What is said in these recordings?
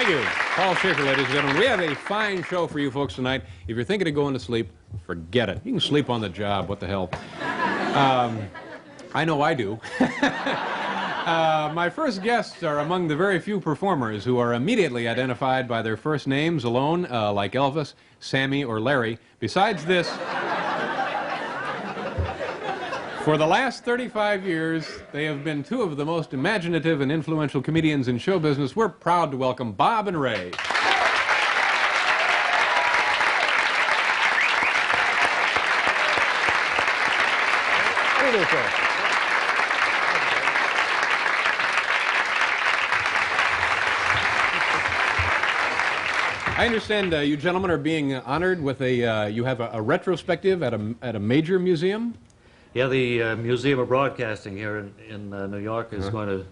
Thank you. Paul Schaefer, ladies and gentlemen. We have a fine show for you folks tonight. If you're thinking of going to sleep, forget it. You can sleep on the job. What the hell? I know I do. My first guests are among the very few performers who are immediately identified by their first names alone, like Elvis, Sammy, or Larry. Besides this, for the last 35 years, they have been two of the most imaginative and influential comedians in show business. We're proud to welcome Bob and Ray. How do you do, sir? I understand you gentlemen are being honored with a, you have a retrospective at a major museum? Yeah, the Museum of Broadcasting here in New York is going to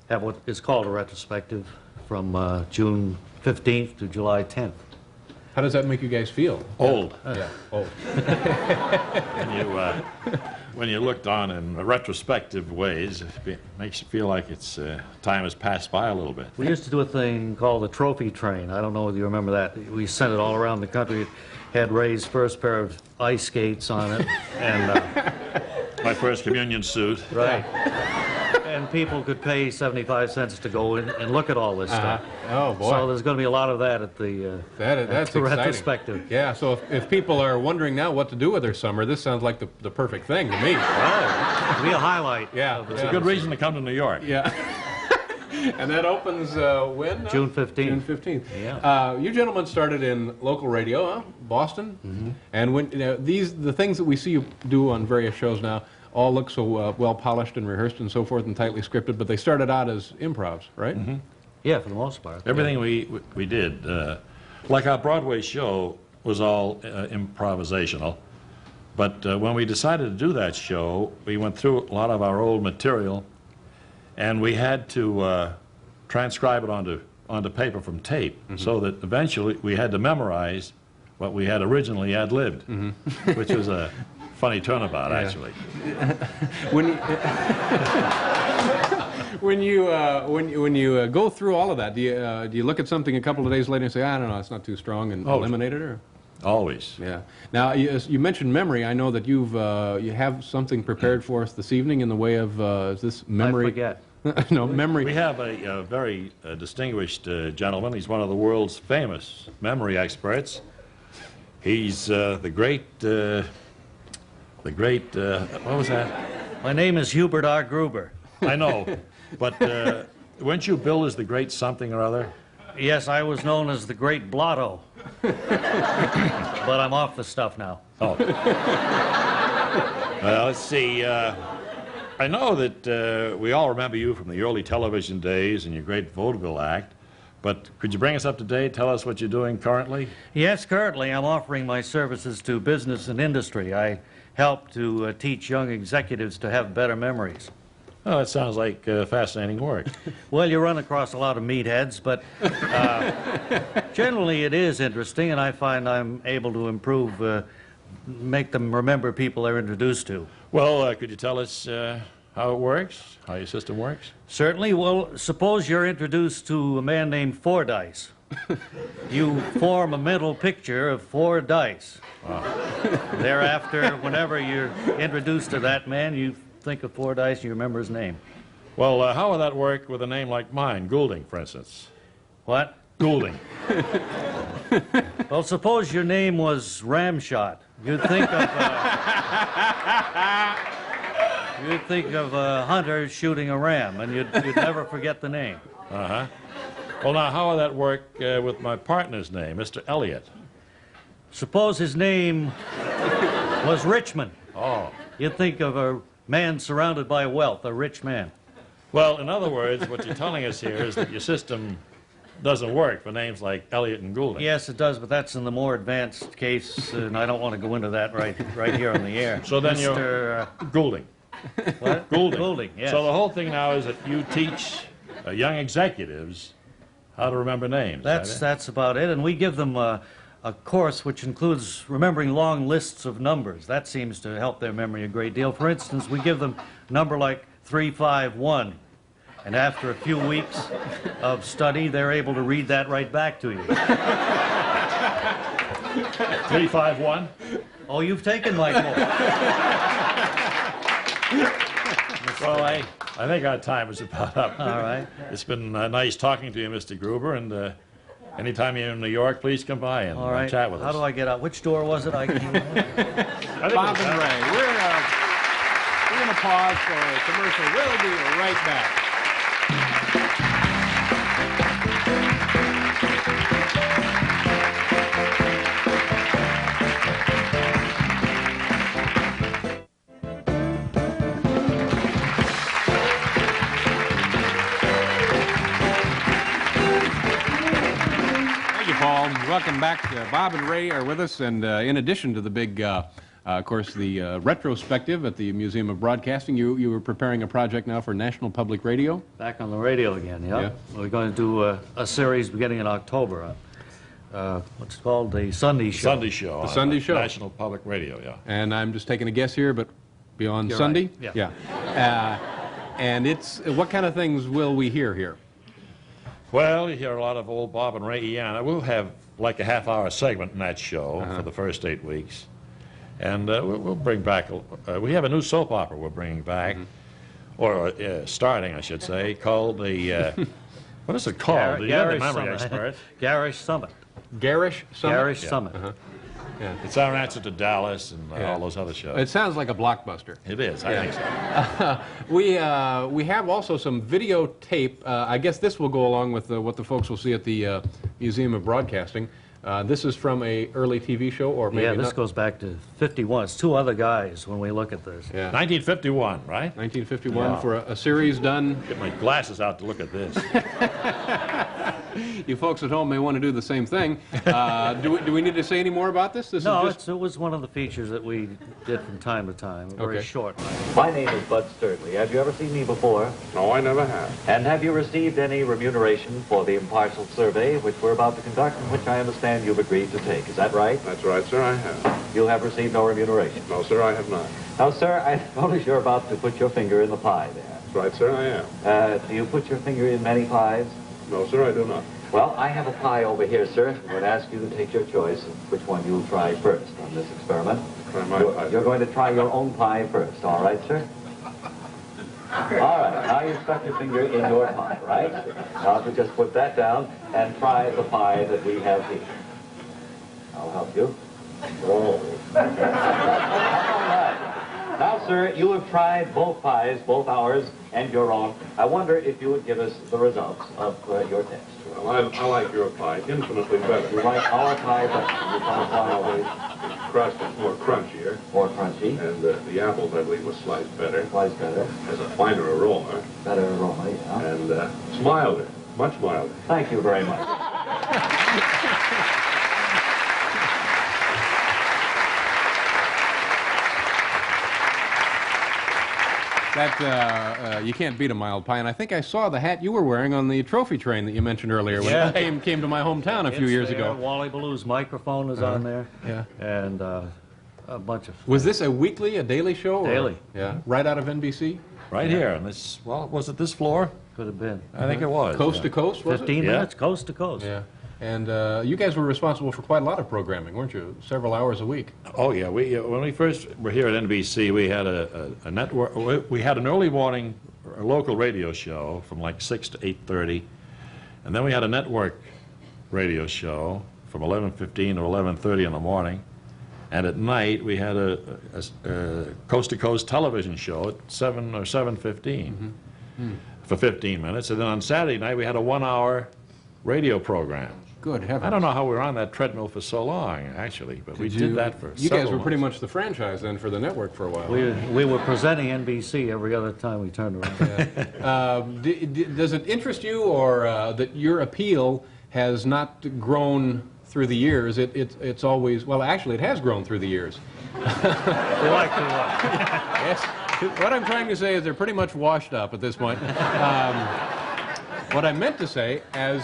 have what is called a retrospective from June 15th to July 10th. How does that make you guys feel? Old. Yeah, old. When you looked on in retrospective ways, it makes you feel like it's time has passed by a little bit. We used to do a thing called the trophy train. I don't know whether you remember that. We sent it all around the country. It had Ray's first pair of ice skates on it, and my first communion suit. Right. And people could pay 75 cents to go in and look at all this stuff. Oh, boy. So there's going to be a lot of that at the, that's the exciting. retrospective. Yeah, so if people are wondering now what to do with their summer, this sounds like the perfect thing to me. Oh, it'll be a highlight. Yeah. It's a good reason to come to New York. Yeah. And that opens when? June 15th. June 15th. Yeah. You gentlemen started in local radio, huh? Boston. Mm-hmm. And when the things that we see you do on various shows now all look so well polished and rehearsed and so forth and tightly scripted, but they started out as improvs, right? Mm-hmm. Yeah, for the most part. Everything we did, like our Broadway show, was all improvisational. But when we decided to do that show, we went through a lot of our old material, and we had to transcribe it onto paper from tape, so that eventually we had to memorize what we had originally ad-libbed, which was a funny turnabout, actually. When you go through all of that, do you look at something a couple of days later and say, I don't know, it's not too strong, and eliminate it, or? Always. Yeah. Now, you mentioned memory. I know that you have something prepared for us this evening in the way of is this memory? I forget. No, memory. We have a very distinguished gentleman. He's one of the world's famous memory experts. He's the great, what was that? My name is Hubert R. Gruber. I know, but weren't you billed as the great something or other? Yes, I was known as the Great Blotto. But I'm off the stuff now. Oh. Let's see. I know that we all remember you from the early television days and your great vaudeville act, but could you bring us up to date, tell us what you're doing currently? Yes, currently I'm offering my services to business and industry. I help to teach young executives to have better memories. Oh, that sounds like fascinating work. Well, you run across a lot of meatheads, but generally it is interesting, and I find I'm able to improve, make them remember people they're introduced to. Well, could you tell us how it works, how your system works? Certainly. Well, suppose you're introduced to a man named Fordyce. You form a mental picture of 4 dice. Wow. Thereafter, whenever you're introduced to that man, you think of Fordyce, you remember his name. Well, how would that work with a name like mine, Goulding, for instance? What? Goulding. Well, suppose your name was Ramshot. You'd think of a hunter shooting a ram, and you'd never forget the name. Uh-huh. Well, now, how would that work with my partner's name, Mr. Elliott? Suppose his name was Richmond. Oh. You'd think of a man surrounded by wealth, a rich man. Well, in other words, what you're telling us here is that your system doesn't work for names like Elliott and Goulding. Yes, it does, but that's in the more advanced case, and I don't want to go into that right here on the air. So then you're Goulding. What? Goulding. Goulding, yes. So the whole thing now is that you teach young executives how to remember names. That's about it, and we give them a course which includes remembering long lists of numbers. That seems to help their memory a great deal. For instance, we give them a number like 351, And after a few weeks of study, they're able to read that right back to you. 351. Oh, you've taken my book. Well, I think our time is about up. All right. It's been nice talking to you, Mr. Gruber, and anytime you're in New York, please come by and All right. chat with us. How do I get out? Which door was it? I think Bob it was and Ray, we're going to pause for a commercial. We'll be right back. Welcome back. Bob and Ray are with us, and in addition to the big, of course, the retrospective at the Museum of Broadcasting, you were preparing a project now for National Public Radio? Back on the radio again, yeah. Yeah. We're going to do a series beginning in October. What's it called? The Sunday Show. Sunday Show. The on Sunday Show. National Public Radio, yeah. And I'm just taking a guess here, but beyond You're Sunday? right, Yeah. And it's, what kind of things will we hear here? Well, you hear a lot of old Bob and Ray. Yeah, we'll have like a half-hour segment in that show for the first 8 weeks. And we'll bring back, we have a new soap opera we're bringing back, or starting, I should say, called the, what is it called? You're the memory expert. Garish Summit. Garish Summit? Garish Summit. It's our answer to Dallas and all those other shows. It sounds like a blockbuster. It is, I think so. We have also some videotape. I guess this will go along with what the folks will see at the Museum of Broadcasting. This is from a early TV show, or maybe Yeah, this not? goes back to 51. It's two other guys when we look at this. Yeah. 1951, right? 1951 Yeah. for a series done. Get my glasses out to look at this. You folks at home may want to do the same thing. Do we need to say any more about this? This No, is just... it was one of the features that we did from time to time. Very Okay. short. My name is Bud Sturdley. Have you ever seen me before? No, I never have. And have you received any remuneration for the impartial survey which we're about to conduct and which I understand you've agreed to take? Is that right? That's right, sir, I have. You have received no remuneration. No, sir, I have not. Now, sir, I notice you're about to put your finger in the pie there. That's right, sir, I am. Do you put your finger in many pies? No, sir, I do not. Well, I have a pie over here, sir. I would ask you to take your choice of which one you'll try first on this experiment. Try my pie. You're going to try your own pie first, all right, sir? All right, now you stuck your finger in your pie, right? Now to just put that down and try the pie that we have here. I'll help you. Oh. All right. Now, sir, you have tried both pies, both ours and your own. I wonder if you would give us the results of your test. Well, I like your pie infinitely better. You like our pie better. You find pie always The crust is more crunchier, more crunchy, and the apples, I believe, was sliced better. twice better, Has a finer aroma, better aroma, yeah. and it's milder, much milder. Thank you very much. That, you can't beat a mild pie, and I think I saw the hat you were wearing on the trophy train that you mentioned earlier when Yeah. you came to my hometown a few It's years there. ago. Wally Ballew's microphone is on there. Yeah. And a bunch of... Was this a weekly, a daily show? or- Daily. Yeah, right out of NBC? Right here on this, well, was it this floor? Could have been. I think it was. Coast to coast, was 15 Yeah. minutes, coast to coast. it? Yeah. And you guys were responsible for quite a lot of programming, weren't you? Several hours a week. Oh, yeah. When we first were here at NBC, we had a network. We had an early morning local radio show from like 6 to 8:30, and then we had a network radio show from 11:15 to 11:30 in the morning, and at night we had a coast-to-coast television show at 7 or 7:15 for 15 minutes, and then on Saturday night we had a 1-hour radio program. Good heavens. I don't know how we were on that treadmill for so long, actually, but we did that for You several guys were pretty months. much the franchise then for the network for a while. We were presenting NBC every other time we turned around. Does it interest you, or that your appeal has not grown through the years? It's always, well, actually, it has grown through the years. We like to... Yes. What I'm trying to say is they're pretty much washed up at this point. What I meant to say, as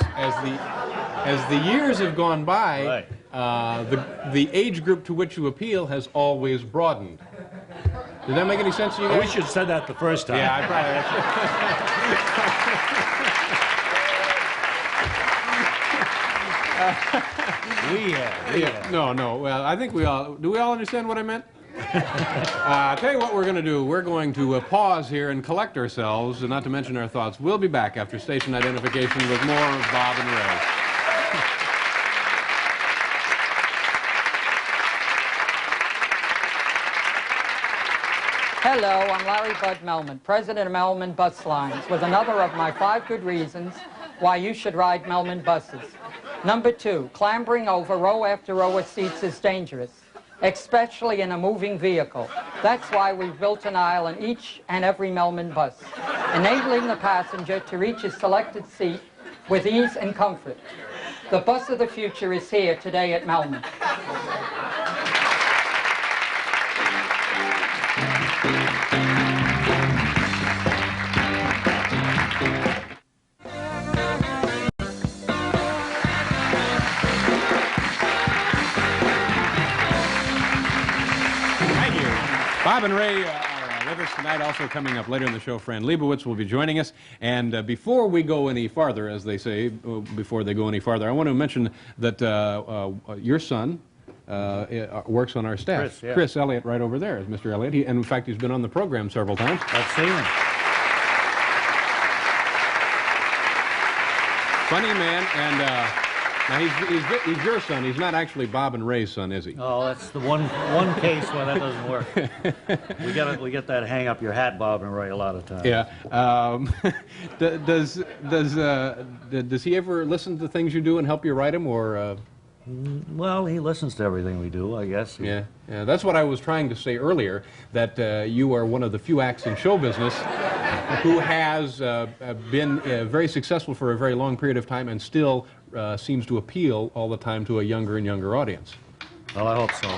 the years have gone by, the age group to which you appeal has always broadened. Does that make any sense to you guys? We should have said that the first time. Yeah, I probably. We have. No. Well, I think we all... Do we all understand what I meant? I'll tell you what we're going to do. We're going to pause here and collect ourselves, and not to mention our thoughts. We'll be back after station identification with more of Bob and Ray. Hello, I'm Larry Bud Melman, president of Melman Bus Lines, with another of my 5 good reasons why you should ride Melman buses. Number 2, clambering over row after row of seats is dangerous, especially in a moving vehicle. That's why we've built an aisle in each and every Melman bus, enabling the passenger to reach his selected seat with ease and comfort. The bus of the future is here today at Melman. Bob and Ray are with us tonight. Also coming up later in the show, Fran Lebowitz will be joining us. And before we go any farther, as they say, before they go any farther, I want to mention that your son works on our staff. Chris, yeah. Chris Elliott, right over there, is Mr. Elliott. And in fact, he's been on the program several times. I've seen him. Funny man, and now he's your son. He's not actually Bob and Ray's son, is he? Oh, that's the one case where that doesn't work. We get that hang up your hat, Bob and Ray, a lot of times. Yeah. Does he ever listen to things you do and help you write them, or? Well, he listens to everything we do, I guess. Yeah. That's what I was trying to say earlier, that you are one of the few acts in show business who has been very successful for a very long period of time and still seems to appeal all the time to a younger and younger audience. Well, I hope so.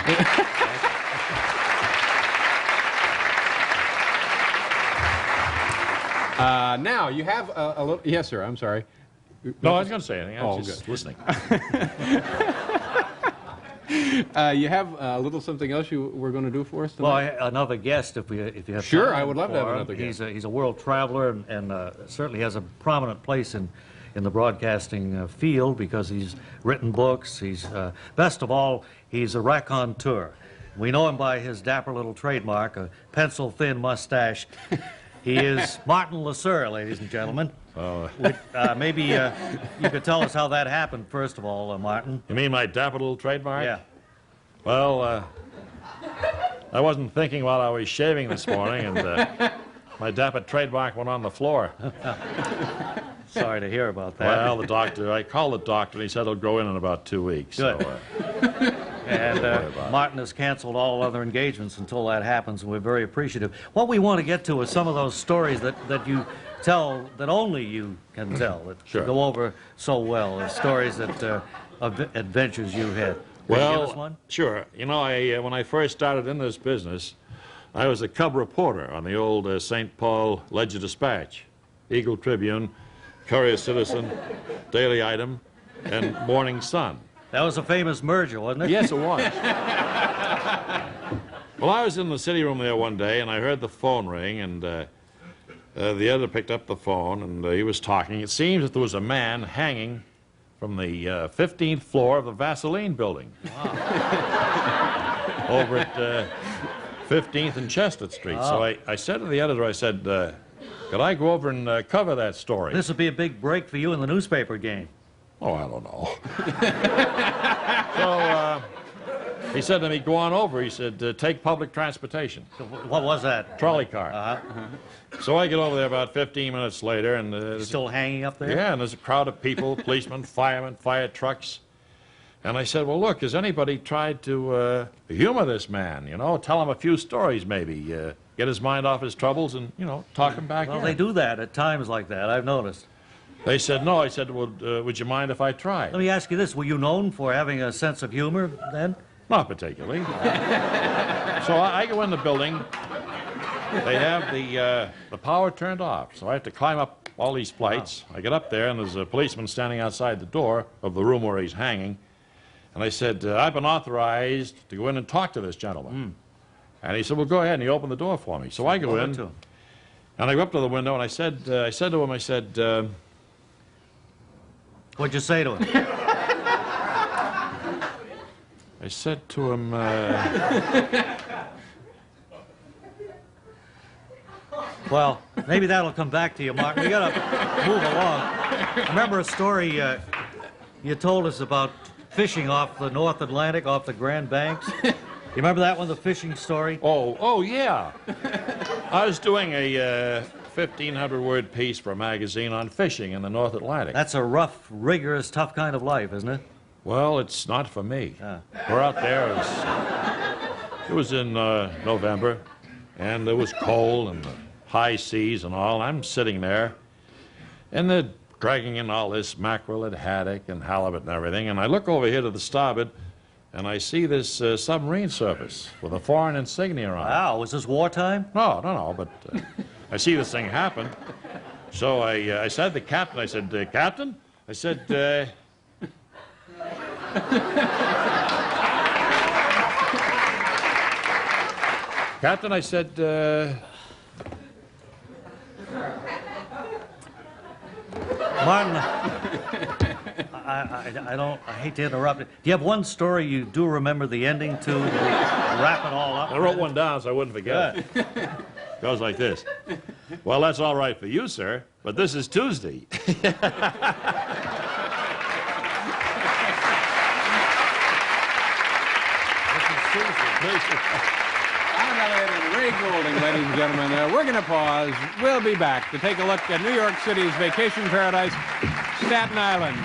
Now, you have a little... Yes, sir, I'm sorry. No, I was going to say anything. I was just good. listening. You have a little something else you were going to do for us tonight? Well, another guest, if you have Sure, time I would love to have for him. another guest. He's a world traveler and certainly has a prominent place in the broadcasting field because he's written books. He's best of all, he's a raconteur. We know him by his dapper little trademark, a pencil-thin mustache. He is Martin Lasser, ladies and gentlemen. Oh. Maybe you could tell us how that happened, first of all, Martin. You mean my dapper little trademark? Yeah. Well, I wasn't thinking while I was shaving this morning, and my dapper trademark went on the floor. Sorry to hear about that. Well, I called the doctor, and he said it'll grow in about 2 weeks. Good. So, And Martin has canceled all other engagements until that happens, and we're very appreciative. What we want to get to is some of those stories that you tell, that only you can tell, that Sure. go over so well, the stories that of adventures you had. Can you give us one? Sure. You know, when I first started in this business, I was a cub reporter on the old St. Paul Ledger-Dispatch, Eagle Tribune, Courier-Citizen, Daily Item, and Morning Sun. That was a famous merger, wasn't it? Yes, it was. Well, I was in the city room there one day, and I heard the phone ring, and the editor picked up the phone, and he was talking. It seems that there was a man hanging from the 15th floor of the Vaseline building. Wow. Over at 15th and Chestnut Street. Oh. So I said to the editor, I said, could I go over and cover that story? This would be a big break for you in the newspaper game. Oh, I don't know. So he said to me, go on over. He said, take public transportation. So what was that? Trolley car. Uh-huh. So I get over there about 15 minutes later, and Still hanging up there? yeah, and there's a crowd of people, policemen, firemen, fire trucks. And I said, well, look, has anybody tried to humor this man, you know, tell him a few stories maybe, get his mind off his troubles and, you know, talk him back Well, in. they do that at times like that, I've noticed. They said, no. I said, well, would you mind if I tried? Let me ask you this, were you known for having a sense of humor then? Not particularly. So I go in the building. They have the power turned off, so I have to climb up all these flights. I get up there, and there's a policeman standing outside the door of the room where he's hanging. And I said, I've been authorized to go in and talk to this gentleman. And he said, well, go ahead, and he opened the door for me. So I go in, To him. and I go up to the window, and I said to him, What'd you say to him? I said to him, Well, maybe that'll come back to you, Martin. We gotta move along. I remember a story you told us about fishing off the North Atlantic, off the Grand Banks. You remember that one, the fishing story? oh, yeah. I was doing a 1,500-word piece for a magazine on fishing in the North Atlantic. That's a rough, rigorous, tough kind of life, isn't it? Well, it's not for me. Ah. We're out there. It was in November, and it was cold and high seas and all. I'm sitting there, and they're dragging in all this mackerel and haddock and halibut and everything, and I look over here to the starboard, and I see this submarine surface with a foreign insignia on it. Wow, was this wartime? No, but I see this thing happen. So I said to the captain, I said, Captain? I said, Captain, I said, Martin, I hate to interrupt it. Do you have one story you do remember the ending to wrap it all up? I wrote one down so I wouldn't forget it. Goes like this. Well, that's all right for you, sir, but this is Tuesday. And Ray Goulding, ladies and gentlemen. We're going to pause. We'll be back to take a look at New York City's vacation paradise, Staten Island.